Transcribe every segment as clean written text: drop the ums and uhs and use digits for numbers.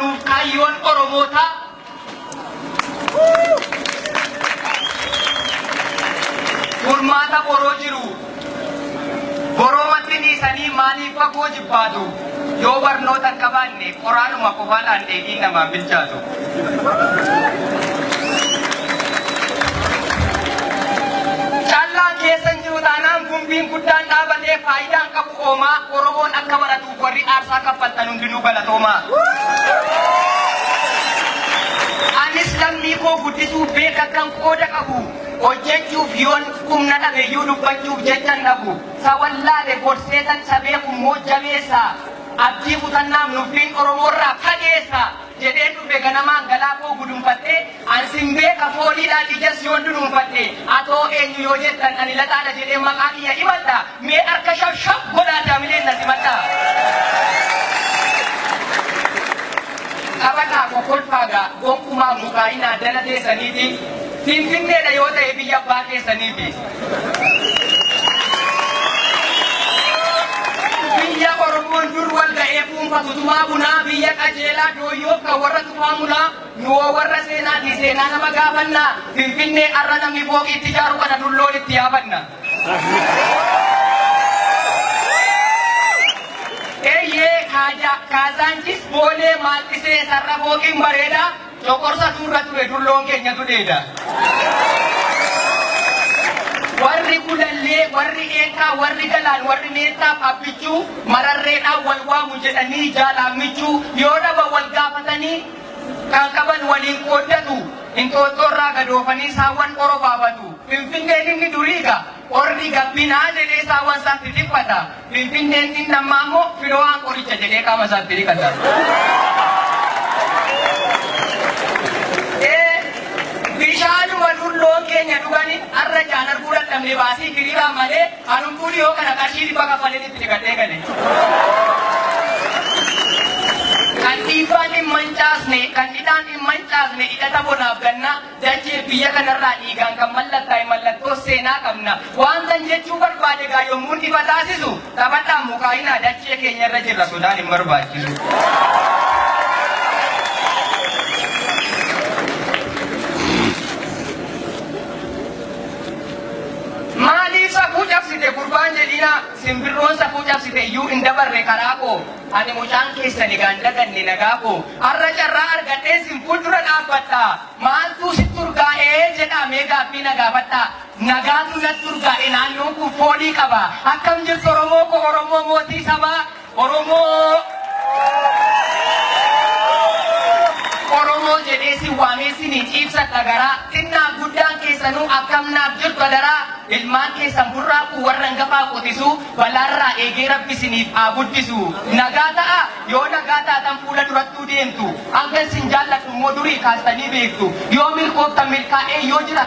nuuf kaayyoon Oromoota furmaata boroo jiru boroomatti dhiisanii maaliif fagoo jibbaatu yoo barnoota hin qabaanne qoraanuma qofaadhaan dheedhii namaan bilchaatu. Caallaan keessan jiru taanaan gumbiin guddaan dhaabatee faayidaan qabu oomaa Oromoon akka baratuuf warri aarsaa kaffaltan hundinuu galatoomaa. Anis lammii koo guddisuuf beeka kan qooda qabu hojjechuuf yoon humna dhabeeyyuu dubbachuuf jechan dhabu sawallaale gorseetan sabeeku moo jabeessa abdii kutannaaf nuffiin Oromoorraa fageessa jedhee dhufe ganamaan galaa koo gudunfatte ansin beeka fooliidhaan ijas yoon dunuunfatte atoo eenyu yoo jettan ani laxaadha jedhee maqaa kiyya himadha mee harka shab godhaa jaamileen na simadha. Qabataa kokolfaagaa gonkumaa mukaa'inaa dala teessaniiti Finfinneedha yoo ta'e biyya abbaa keessaniiti. Biyya Oromoon dur wal ga'ee fuunfatu tumaa bunaa biyya qajeelaa dooyyoo kan warra tufaa mulaa yoo warra seenaati seenaa nama gaafannaa Finfinnee arra namni fooqiitti ijaaru kana dulloon itti yaafanna. Eeyyee Kaazaanchis boolee maaltisee sarara fooqiin bareeda coqorsa turra ture dulloon keenyatu dheeda. Warri kulallee, warri eekaa, warri galaan, warri meeshaa abbichuu mararreedhaan wal waamu jedhanii jaalaammichuu yoo dhaba wal gaafatanii kan qaban waliin qooddatu Inxooxxoorraa gadoofanii saawwan orobaafatu. Finfinneen inni duriiga orri gabbinaa jedhee saawwan isaatti dhiphata. Finfinneen inni ammaa immoo firoowwan qoricha jedhee qaama isaatti dhiqata. Bishaanuma dulloon keenya dhuganii arra jaanar fuudhan dhabne baasii hiriiraan malee anumtuu dhiyoo kana qarshii dhibba kaffaleen itti dhiqatee gale. Kan dhiibbaan hin mancaasne, kan hidhaan hin mancaasne hidhata bonaaf ganna dachee biyya kanarraa dhiigaan kan mallattaa'e mallattoo seenaa qabna. Waan tan jechuu barbaade gaa yommuun dhiba taasisu taphaadhaan mukaa'inaa dachee keenya irra jirra sodaan hin barbaachisu. Maaliif safuu cabsite gurbaan jedhina simbirroon safuu cabsite iyyuu hin dabarre karaa koo ani mucaan keessani gaandaganne nagaa koo har'a carraa argadhee sin fuuldura dhaabbadha maaltu si turgaa'ee jedhamee gaaffii na gaafadha nagaatu na turgaa'e naannoon kun foolii qaba akkam jirtu Oromoo koo Oromoo mootii sabaa Oromoo jedhee si waamee sinii ciibsadha garaa xinnaa guddaan keessanuu akkam naaf jirtu daraa ilmaan keessan burraaquu warra hangafaa qotisu balaarraa eegee rabbi siniif haa guddisu nagaa ta'a yoo nagaa taatan fuula durattuu deemtu hanga sin jaalladhu immoo durii kaastanii beektu yoo milkooftan milkaa'ee yoo jira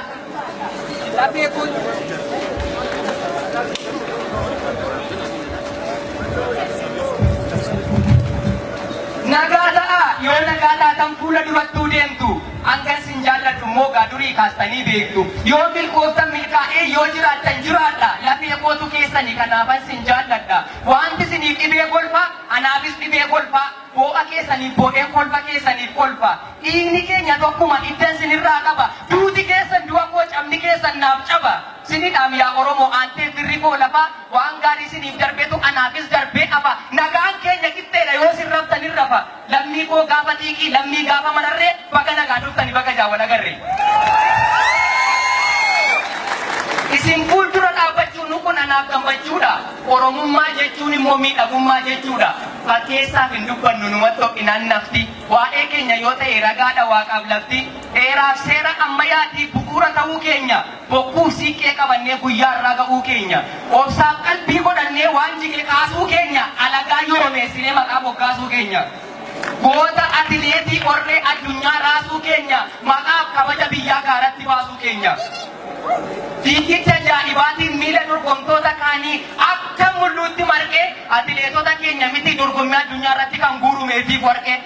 nagaa ta'a yoo nagaa taatan fuula durattuu deemtu hanga sin jaalladhu immoo durii kaastanii beektu yoo milkooftan milkaa'ee yoo jiraattan jiraadha lafee kootu keessanii kanaafan sin jaalladha wanti siniif dhibee golfa anaafis dhibee golfa boo'a keessaniif boo'een kolfa keessaniif kolfa dhiigni keenya tokkuma iddan sinirraa qaba duuti keessan du'a koo cabni keessan naaf caba sinidhaam yaa Oromoo aantee firri koo lafa waan gaarii siniif darbeetu anaafis darbee qaba nagaan keenya qixxeedha yoo sin raftan hin rafa lammii koo gaafa xiiqii lammii gaafa mararree baga nagaa dhuftani baga jaawwan agarre. Isin fuuldura dhaabbachuun kun anaaf gammachuudha. Oromummaa jechuun immoo miidhagummaa jechuudha. Fakkeessaaf hin dubbannu numatti ho'inaan nafti. Waa'ee keenya yoo ta'e ragaadha waaqaaf lafti. Dheeraaf seera ammayyaatiif bu'uura ta'uu keenya. Bokkuu siiqqee qabannee guyyaa irraa ga'uu keenya. Obsaaf qalbii godhannee waan jige kaasuu keenya. Alagaa yoo meessinee maqaa bokkaasuu keenya. Goota atileetii qorree addunyaa raasuu keenya. Maqaaf kabaja biyyaa gaaratti baasuu keenya. Fiigicha ajaa'ibaatiin miila dorgomtoota kaanii akka mul'uutti marqee atileetota keenya miti dorgommii addunyaa irratti kan guurumeetiif warqee.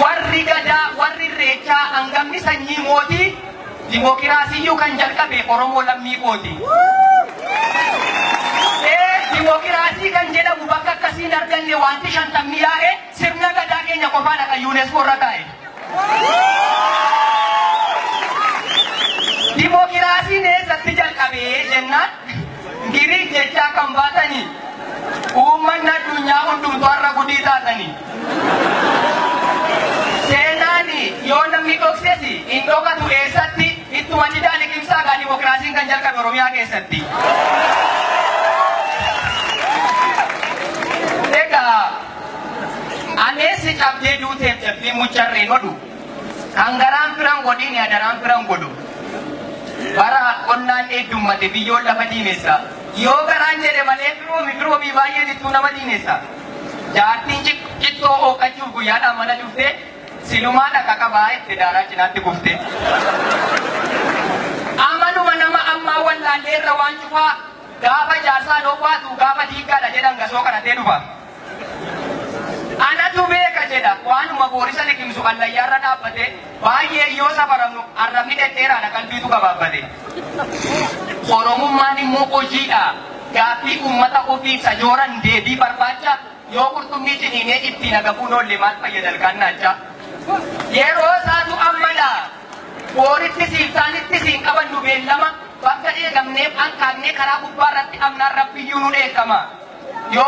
Warri gadaa, warri irreechaa hangamni sanyii mootii dimookiraasiyyuu kan jalqabe Oromoo lammii kooti. Dimokiraasii kan jedhamu bakka akkasiin arganne wanti 50 yaa'e sirna gadaa keenya qofaadha kan UNESCO irra taa'e. Dimokiraasiin eessatti jalqabee jennaan Giriik jechaa kan baatanii uummanni addunyaa hundumtuu har'a gudii taatanii. Seenaani yoo namni dhoksesi hin dhokatu eessatti ittuma didaan liqimsaa gaa dimokiraasiin kan jalqabe Oromiyaa keessatti. Egaa aneessi cabdee duuteef cabbii mucharree godhu kan garaan firan godhiin adaraan firan godhu bara qonnaan heddummaate biyyoon lafa diinessa yoo garaan jedhe malee firoomii baay'ee dittuu nama diinessa jaartiin cittoo hooqachuuf guyyaadhaan mana dhuftee silumaa dhaqa qabaa itti daaraa cinaatti kufte. Amanuma nama ammaa wallaallee irra waan cufaa gaafa jaarsaa dhoowwaatu gaafa diiggaadha jedhan gasoo kadhatee dhufa. Anatu beeka jedha waanuma boorisa liqimsu allayyaarra dhaabbate baay'ee yoo safaramnu arrabni dhedheeraadha qalbiitu gabaabbate. Oromummaan immoo hojiidha. Gaaffii uummata ofiif sajooran deebii barbaacha yoo qurxummii ciniinee ittiin agafuun oolle maal fayyada kan naacha. Yeroo isaatu ammadha. Booritti siiftaanitti siin qabannu beellama bakka eegamneef hanqaaqnee karaa gubbaarratti amnaan rabbiyyuu nu dheekkama. Yoo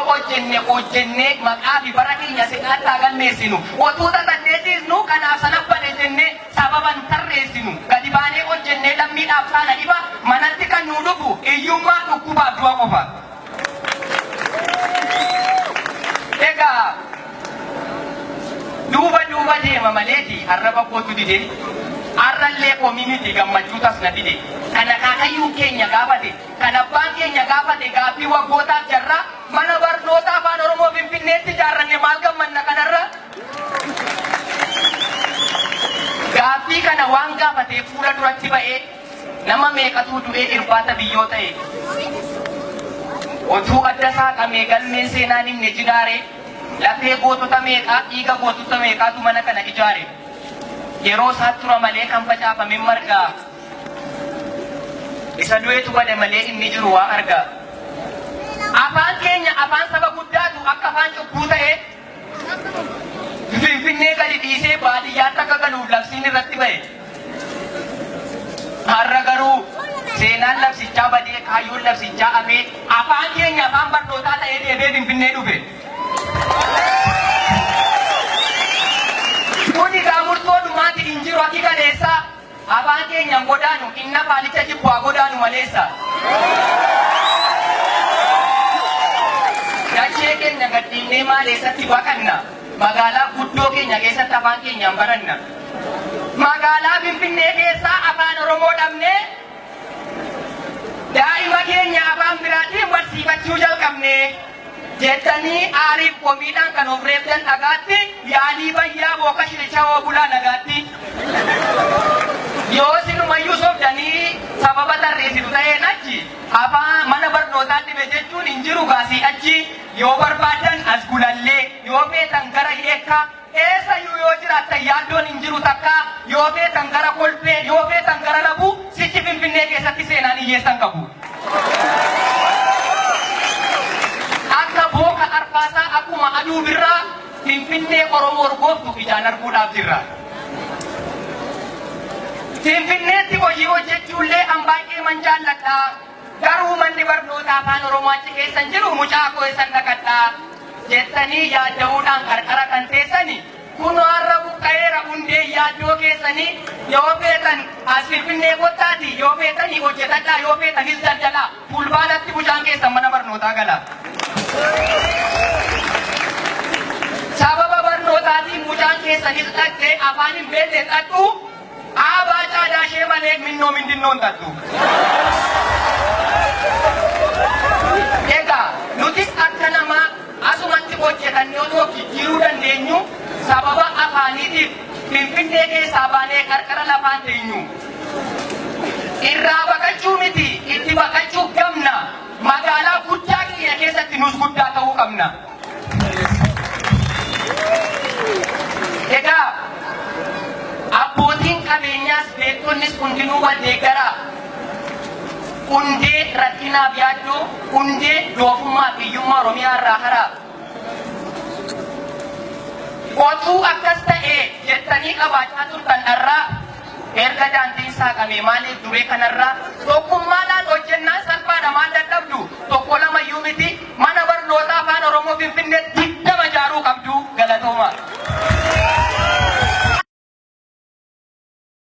hojjenne maqaa fi bara keenya seqaataa galmeessinu otuu tatanneetiisnu kanaaf sana bane jennee sababan tarreessinu gadi baanee hojjennee lammiidhaaf taana dhiba manatti kan nu dhufu hiyyummaa dhukkubaaf du'a qofa. Egaa duuba deema maleeti arraba kootu dide arrallee komii miti gammachuu tasna dide kana kaakayyuun keenya gaafate kan abbaan keenya gaafate gaaffii waggootaaf jarraa mana barnoota afaan Oromoo Finfinneetti ijaarranne maal gammanna kanarra. Gaaffii kana waan gaafatee fuula duratti ba'ee nama meeqatu du'ee irbaata biyyoo ta'e. Otuu adda saaqamee galmeen seenaan hin jiraare lafee gootota meeqaa dhiiga gootota meeqaatu mana kana ijaare. Yeroo isaatti tura malee kan facaafame margaa. Isa du'eetu bade malee inni jiru waa argaa. Afaan keenya afaan saba guddaatu akka afaan cubbuu ta'e Finfinnee gadi dhiisee baadiyyaatti akka galuuf labsiin irratti ba'e. Har'a garuu seenaan labsichaa badee kaayyoon labsichaa hafee afaan keenya afaan barnootaa ta'ee deebee Finfinnee dhufe. Kuni gaamurtoo dhumaatti hin jiru ati galeessaa afaan keenyaan godaanu inna faalicha jibbaa godaanu maleessa. Dachee keenya gadhiinnee maal eessatti baqanna magaalaa guddoo keenya keessatti afaan keenyaan baranna. Magaalaa Finfinnee keessaa afaan Oromoo dhabnee daa'ima keenya afaan biraatiin barsiifachuu jalqabne jettanii aariif komiidhaan kan of reebdan dhagaatti yaalii bayyaa booka shilchawoo bulaa nagaatti. Yoo sinumayyuu sobdanii sababa tarreessitu ta'een achi afaan mana barnootaatti dhibe jechuun hin jiru gaasii achi yoo barbaadan as gulallee yoo feetan gara hiekkaa eessayyuu yoo jiraattan yaaddoon hin jiru takka yoo feetan gara kolfee yoo feetan gara labuu sichi Finfinnee keessatti seenaan hiyyeessan qabu. Akka booka arfaasaa akkuma aduu birraa Finfinnee Oromoo urgooftu ijaan arguudhaaf jirra. Finfinneetti hojii hojjechuullee an baay'ee man jaalladha. Garuu manni barnoota afaan Oromoo achi keessan jiru mucaa koo eessan dhaqadha jettanii yaadda'uudhaan qarqara kan teessani kunoo har'a buqqa'eera hundee yaaddoo keessanii yoo feetan as Finfinnee kottaati yoo feetanii hojjetadhaa yoo feetanis daldalaa fulbaanatti mucaan keessan mana barnootaa gala. Sababa barnootaatiin mucaan keessanis dhaqxee afaan hin beekne dhaqxu Abaa caadaa ishee malee minnoo mindinnoon tattu. Egaa nutis akka namaa asumatti hojjetannee otoo jijjiiruu dandeenyu sababa afaaniitiif Finfinnee keessaa baanee qarqara lafaan teenyu. Irraa baqachuu miti itti baqachuu qabna. Magaalaa guddaa keenya keessatti nus guddaa ta'uu qabna. Egaa abbootiin qabeenyaas beektonnis hundinuu wal deeggaraa hundee rakkinaaf yaaddoo hundee doofummaa fi hiyyummaa Oromiyaa irraa haraa. Otuu akkas ta'ee jettanii qabaachaa turtan irraa erga daandiin saaqame maaliif duree kanarraa tokkummaadhaan hojjennaan salphaadha maal dadhabdu tokko lama iyyuu miti mana barnootaa afaan Oromoo Finfinneetti 20 ijaaruu qabdu galatooma.